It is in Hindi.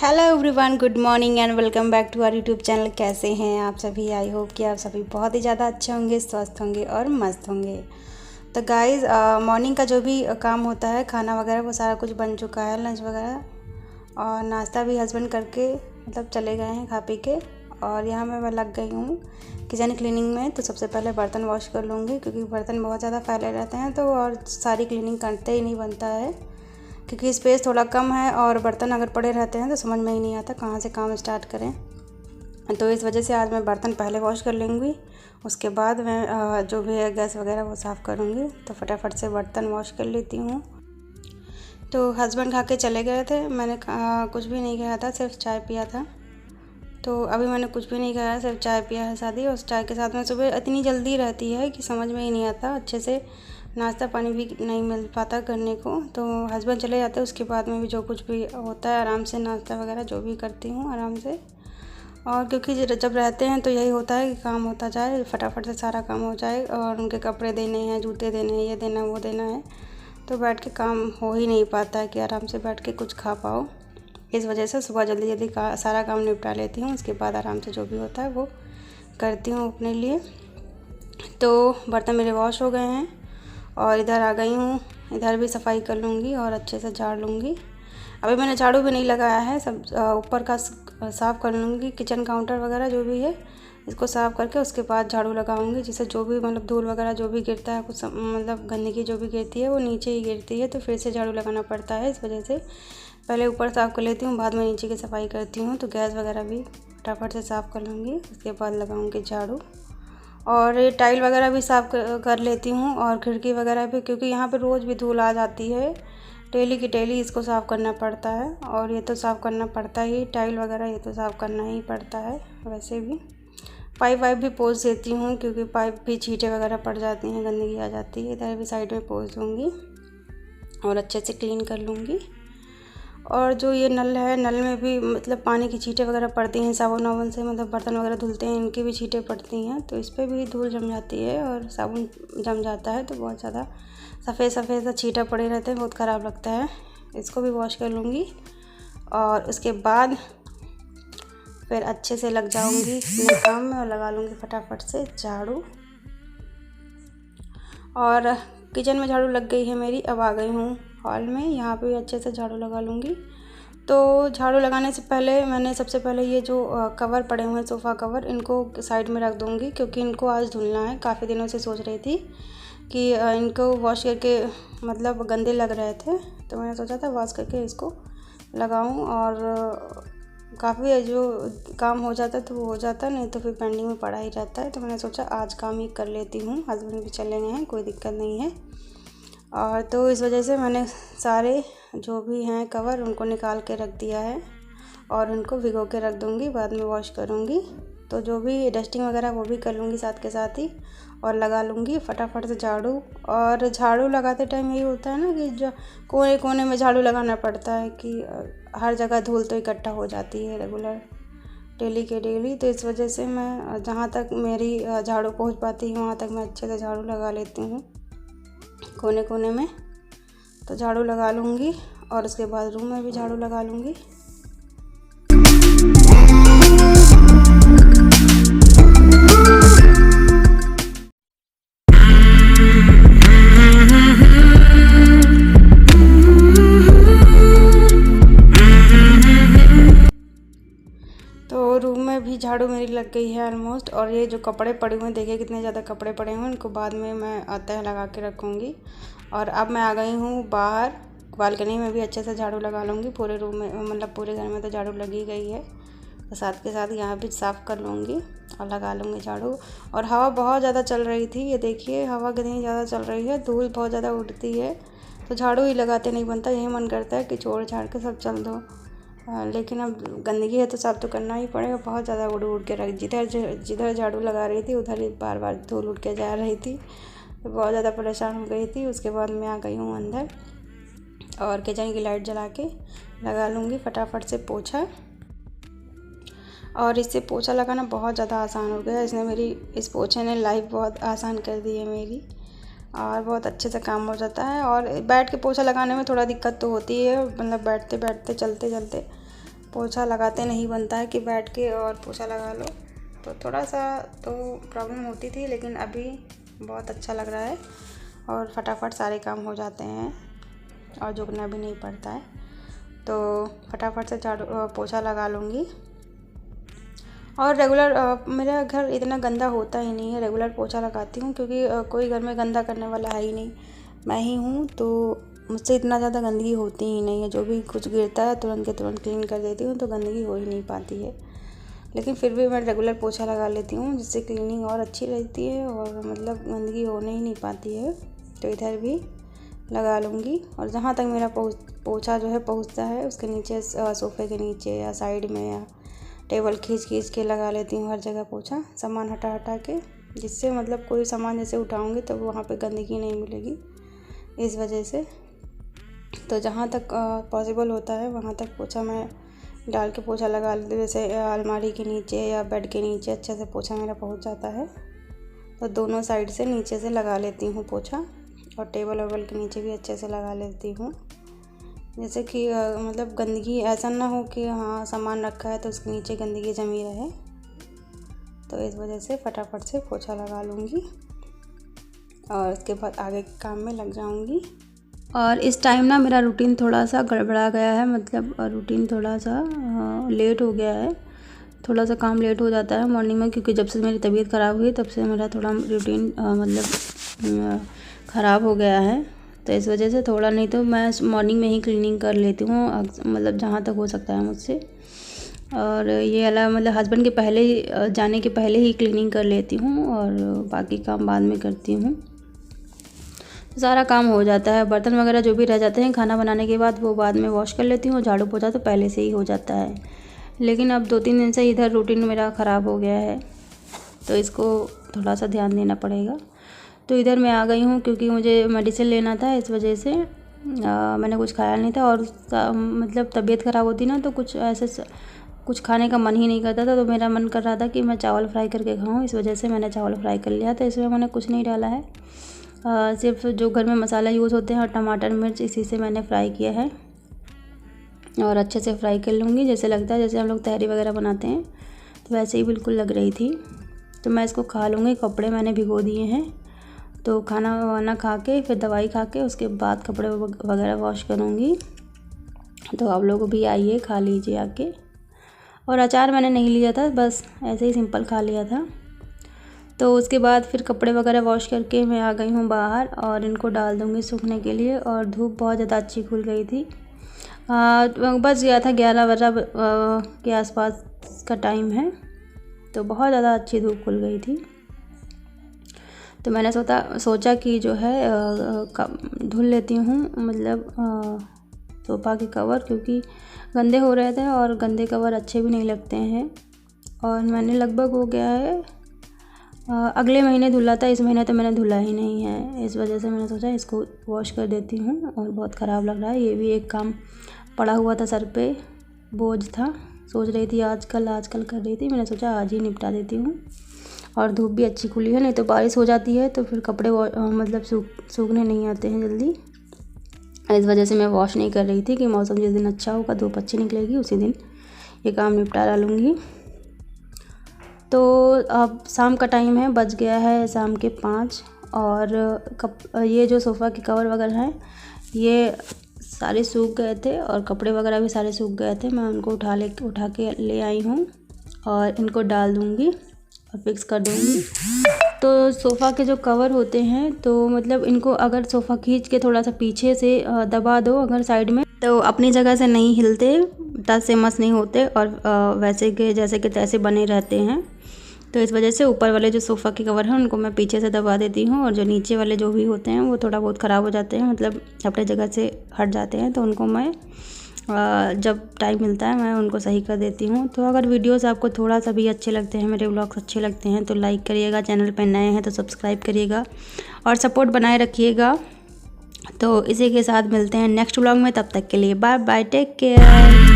Hello everyone, good morning and welcome back to our YouTube channel. कैसे हैं आप सभी? आई होप कि आप सभी बहुत ही ज़्यादा अच्छे होंगे, स्वस्थ होंगे और मस्त होंगे। तो गाइज़, मॉर्निंग का जो भी काम होता है, खाना वगैरह वो सारा कुछ बन चुका है, लंच वगैरह और नाश्ता भी हस्बैंड करके मतलब चले गए हैं खा पी के। और यहाँ मैं लग गई हूँ किचन क्लीनिंग में। तो सबसे पहले बर्तन वॉश कर लूँगी क्योंकि बर्तन बहुत ज़्यादा फैले रहते हैं तो और सारी क्लीनिंग करते ही नहीं बनता है क्योंकि स्पेस थोड़ा कम है और बर्तन अगर पड़े रहते हैं तो समझ में ही नहीं आता कहाँ से काम स्टार्ट करें। तो इस वजह से आज मैं बर्तन पहले वॉश कर लूँगी, उसके बाद मैं जो भी है गैस वगैरह वो साफ़ करूँगी। तो फटाफट से बर्तन वॉश कर लेती हूँ। तो हस्बैंड खा के चले गए थे, मैंने कुछ भी नहीं खाया था, सिर्फ चाय पिया था। तो अभी मैंने कुछ भी नहीं खाया, सिर्फ चाय पिया है सादी। उस चाय के साथ में सुबह इतनी जल्दी रहती है कि समझ में ही नहीं आता, अच्छे से नाश्ता पानी भी नहीं मिल पाता करने को। तो हस्बैंड चले जाते हैं, उसके बाद में भी जो कुछ भी होता है आराम से नाश्ता वगैरह जो भी करती हूँ आराम से। और क्योंकि जब रहते हैं तो यही होता है कि काम होता जाए, फटाफट से सारा काम हो जाए। और उनके कपड़े देने हैं, जूते देने हैं, ये देना वो देना है, तो बैठ के काम हो ही नहीं पाता है कि आराम से बैठ के कुछ खा पाओ। इस वजह से सुबह जल्दी जल्दी सारा काम निपटा लेती हूँ, उसके बाद आराम से जो भी होता है वो करती हूँ अपने लिए। तो बर्तन मेरे वॉश हो गए हैं और इधर आ गई हूँ, इधर भी सफाई कर लूँगी और अच्छे से झाड़ लूँगी। अभी मैंने झाड़ू भी नहीं लगाया है, सब ऊपर का साफ़ कर लूँगी, किचन काउंटर वगैरह जो भी है इसको साफ़ करके उसके बाद झाड़ू लगाऊँगी, जिससे जो भी मतलब धूल वगैरह जो भी गिरता है, कुछ मतलब गंदगी जो भी गिरती है वो नीचे ही गिरती है, तो फिर से झाड़ू लगाना पड़ता है। इस वजह से पहले ऊपर साफ़ कर लेती हूँ, बाद में नीचे की सफाई करती हूँ। तो गैस वगैरह भी फटाफट से साफ़ कर लूँगी, उसके बाद लगाऊँगी झाड़ू। और ये टाइल वगैरह भी साफ़ कर लेती हूँ और खिड़की वगैरह भी, क्योंकि यहाँ पे रोज़ भी धूल आ जाती है, डेली की डेली इसको साफ़ करना पड़ता है। और ये तो साफ़ करना पड़ता ही, टाइल वगैरह ये तो साफ़ करना ही पड़ता है। वैसे भी पाइप वाइप भी पोंछ देती हूँ क्योंकि पाइप भी छींटे वगैरह पड़ जाती हैं, गंदगी आ जाती है। इधर भी साइड में पोंछ दूँगी और अच्छे से क्लीन कर लूँगी। और जो ये नल है, नल में भी मतलब पानी की छींटे वगैरह पड़ती हैं, साबुन वाबुन से मतलब बर्तन वगैरह धुलते हैं, इनकी भी छींटे पड़ती हैं, तो इस पर भी धूल जम जाती है और साबुन जम जाता है तो बहुत ज़्यादा सफ़ेद सफ़ेद सा छींटा पड़े रहते हैं, बहुत ख़राब लगता है। इसको भी वॉश कर लूँगी और उसके बाद फिर अच्छे से लग जाऊँगी अपने काम में और लगा लूँगी फटाफट से झाड़ू। और किचन में झाड़ू लग गई है मेरी, अब आ गई हूँ हॉल में, यहाँ पे भी अच्छे से झाड़ू लगा लूँगी। तो झाड़ू लगाने से पहले मैंने सबसे पहले ये जो कवर पड़े हुए हैं, सोफ़ा कवर, इनको साइड में रख दूँगी क्योंकि इनको आज धुलना है। काफ़ी दिनों से सोच रही थी कि इनको वॉश करके मतलब गंदे लग रहे थे, तो मैंने सोचा था वॉश करके इसको लगाऊँ। और काफ़ी जो काम हो जाता है तो वो हो जाता है, नहीं तो फिर पेंडिंग में पड़ा ही रहता है। तो मैंने सोचा आज काम ही कर लेती हूँ, हस्बैंड भी चले गए हैं, कोई दिक्कत नहीं है। और तो इस वजह से मैंने सारे जो भी हैं कवर उनको निकाल के रख दिया है और उनको भिगो के रख दूँगी, बाद में वॉश करूँगी। तो जो भी डस्टिंग वगैरह वो भी कर लूँगी साथ के साथ ही और लगा लूँगी फटाफट से झाड़ू। और झाड़ू लगाते टाइम यही होता है ना कि जो कोने कोने में झाड़ू लगाना पड़ता है कि हर जगह धूल तो इकट्ठा हो जाती है रेगुलर डेली के डेली। तो इस वजह से मैं जहाँ तक मेरी झाड़ू पहुँच पाती है वहाँ तक मैं अच्छे से झाड़ू लगा लेती हूँ कोने कोने में। तो झाड़ू लगा लूँगी और उसके बाद रूम में भी झाड़ू लगा लूँगी। तो रूम में भी झाड़ू मेरी लग गई है ऑलमोस्ट। और ये जो कपड़े पड़े हुए हैं, देखिए कितने ज़्यादा कपड़े पड़े हुए हैं, इनको बाद में मैं तह लगा के रखूँगी। और अब मैं आ गई हूँ बाहर, बालकनी में भी अच्छे से झाड़ू लगा लूँगी। पूरे रूम में मतलब पूरे घर में तो झाड़ू लगी गई है, तो साथ के साथ यहाँ भी साफ़ कर लूँगी और लगा लूँगी झाड़ू। और हवा बहुत ज़्यादा चल रही थी, ये देखिए हवा कितनी ज़्यादा चल रही है, धूल बहुत ज़्यादा उड़ती है, तो झाड़ू ही लगाते नहीं बनता, यही मन करता है कि छोड़ छाड़ के सब चल दो। लेकिन अब गंदगी है तो साफ़ तो करना ही पड़ेगा। बहुत ज़्यादा उड़ उड़ के रख, जिधर झाड़ू लगा रही थी उधर ही बार बार धूल उड़ के जा रही थी, तो बहुत ज़्यादा परेशान हो गई थी। उसके बाद मैं आ गई हूँ अंदर और किचन की लाइट जला के लगा लूँगी फटाफट से पोछा। और इससे पोछा लगाना बहुत ज़्यादा आसान हो गया, इस पोछे ने लाइफ बहुत आसान कर दी है मेरी और बहुत अच्छे से काम हो जाता है। और बैठ के पोछा लगाने में थोड़ा दिक्कत तो होती है, मतलब बैठते बैठते चलते चलते पोछा लगाते नहीं बनता है कि बैठ के और पोछा लगा लो, तो थोड़ा सा तो प्रॉब्लम होती थी, लेकिन अभी बहुत अच्छा लग रहा है और फटाफट सारे काम हो जाते हैं और झुकना भी नहीं पड़ता है। तो फटाफट से झाड़ू पोछा लगा लूँगी। और रेगुलर मेरा घर इतना गंदा होता ही नहीं है, रेगुलर पोछा लगाती हूँ क्योंकि कोई घर में गंदा करने वाला है ही नहीं, मैं ही हूँ, तो मुझसे इतना ज़्यादा गंदगी होती ही नहीं है। जो भी कुछ गिरता है तुरंत के तुरंत क्लीन कर देती हूँ, तो गंदगी हो ही नहीं पाती है। लेकिन फिर भी मैं रेगुलर पोछा लगा लेती हूँ, जिससे क्लीनिंग और अच्छी रहती है और मतलब गंदगी होने ही नहीं पाती है। तो इधर भी लगा लूँगी। और जहाँ तक मेरा पोछा जो है पहुँचता है, उसके नीचे सोफ़े के नीचे या साइड में या टेबल खींच के लगा लेती हूँ हर जगह पोछा, सामान हटा के, जिससे मतलब कोई सामान जैसे उठाऊँगी तो वहाँ पे गंदगी नहीं मिलेगी, इस वजह से। तो जहाँ तक पॉसिबल होता है वहाँ तक पोछा मैं डाल के पोछा लगा लेती हूँ। जैसे अलमारी के नीचे या बेड के नीचे अच्छे से पोछा मेरा पहुँच जाता है, तो दोनों साइड से नीचे से लगा लेती हूँ पोछा। और टेबल वेबल के नीचे भी अच्छे से लगा लेती हूँ, जैसे कि मतलब गंदगी ऐसा ना हो कि हाँ सामान रखा है तो उसके नीचे गंदगी जमी रहे। तो इस वजह से फटाफट से पोछा लगा लूँगी और उसके बाद आगे के काम में लग जाऊँगी। और इस टाइम ना मेरा रूटीन थोड़ा सा गड़बड़ा गया है, मतलब रूटीन थोड़ा सा लेट हो गया है, थोड़ा सा काम लेट हो जाता है मॉर्निंग में, क्योंकि जब से मेरी तबीयत ख़राब हुई तब से मेरा थोड़ा रूटीन मतलब ख़राब हो गया है। तो इस वजह से थोड़ा, नहीं तो मैं मॉर्निंग में ही क्लीनिंग कर लेती हूँ, मतलब जहाँ तक हो सकता है मुझसे। और ये अलावा मतलब हस्बैंड के पहले ही जाने के पहले ही क्लीनिंग कर लेती हूँ और बाकी काम बाद में करती हूँ। सारा काम हो जाता है, बर्तन वगैरह जो भी रह जाते हैं खाना बनाने के बाद वो बाद में वॉश कर लेती हूँ, झाड़ू पोछा तो पहले से ही हो जाता है। लेकिन अब 2-3 दिन से इधर रूटीन मेरा ख़राब हो गया है, तो इसको थोड़ा सा ध्यान देना पड़ेगा। तो इधर मैं आ गई हूँ क्योंकि मुझे मेडिसिन लेना था, इस वजह से मैंने कुछ खाया नहीं था। और मतलब तबीयत ख़राब होती ना तो कुछ ऐसे कुछ खाने का मन ही नहीं करता था, तो मेरा मन कर रहा था कि मैं चावल फ्राई करके खाऊँ, इस वजह से मैंने चावल फ्राई कर लिया। तो इसमें मैंने कुछ नहीं डाला है, सिर्फ जो घर में मसाला यूज़ होते हैं और टमाटर मिर्च, इसी से मैंने फ्राई किया है। और अच्छे से फ्राई कर लूँगी, जैसे लगता है जैसे हम लोग तहरी वगैरह बनाते हैं, तो वैसे ही बिल्कुल लग रही थी। तो मैं इसको खा लूँगी। कपड़े मैंने भिगो दिए हैं, तो खाना वाना खा के फिर दवाई खा के उसके बाद कपड़े वगैरह वॉश करूँगी। तो आप लोग भी आइए, खा लीजिए आके। और अचार मैंने नहीं लिया था, बस ऐसे ही सिंपल खा लिया था। तो उसके बाद फिर कपड़े वगैरह वॉश करके मैं आ गई हूँ बाहर और इनको डाल दूँगी सूखने के लिए। और धूप बहुत ज़्यादा अच्छी खुल गई थी, बस गया था 11-12 के आसपास का टाइम है, तो बहुत ज़्यादा अच्छी धूप खुल गई थी। तो मैंने सोचा कि जो है धुल लेती हूँ, मतलब सोफ़ा के कवर, क्योंकि गंदे हो रहे थे और गंदे कवर अच्छे भी नहीं लगते हैं। और मैंने लगभग हो गया है अगले महीने धुला था, इस महीने तो मैंने धुला ही नहीं है, इस वजह से मैंने सोचा इसको वॉश कर देती हूँ। और बहुत ख़राब लग रहा है, ये भी एक काम पड़ा हुआ था सर पे, बोझ था, सोच रही थी आजकल कर रही थी, मैंने सोचा आज ही निपटा देती हूँ। और धूप भी अच्छी खुली है, नहीं तो बारिश हो जाती है तो फिर कपड़े मतलब सूखने नहीं आते हैं जल्दी। इस वजह से मैं वॉश नहीं कर रही थी कि मौसम जिस दिन अच्छा होगा, धूप अच्छी निकलेगी, उसी दिन ये काम निपटा डालूँगी। तो अब शाम का टाइम है, बज गया है शाम के 5। और ये जो सोफ़ा के कवर वगैरह हैं ये सारे सूख गए थे और कपड़े वगैरह भी सारे सूख गए थे। मैं उनको उठा के ले आई हूँ और इनको डाल दूँगी और फिक्स कर दूँगी। तो सोफ़ा के जो कवर होते हैं, तो मतलब इनको अगर सोफ़ा खींच के थोड़ा सा पीछे से दबा दो अगर साइड में, तो अपनी जगह से नहीं हिलते, टस से मस नहीं होते और वैसे के जैसे कि तैसे बने रहते हैं। तो इस वजह से ऊपर वाले जो सोफ़ा के कवर हैं उनको मैं पीछे से दबा देती हूँ, और जो नीचे वाले जो भी होते हैं वो थोड़ा बहुत ख़राब हो जाते हैं, मतलब अपने जगह से हट जाते हैं, तो उनको मैं जब टाइम मिलता है मैं उनको सही कर देती हूँ। तो अगर वीडियोस आपको थोड़ा सा भी अच्छे लगते हैं, मेरे व्लॉग्स अच्छे लगते हैं, तो लाइक करिएगा, चैनल पर नए हैं तो सब्सक्राइब करिएगा और सपोर्ट बनाए रखिएगा। तो इसी के साथ मिलते हैं नेक्स्ट व्लॉग में, तब तक के लिए बाय बाय, टेक केयर।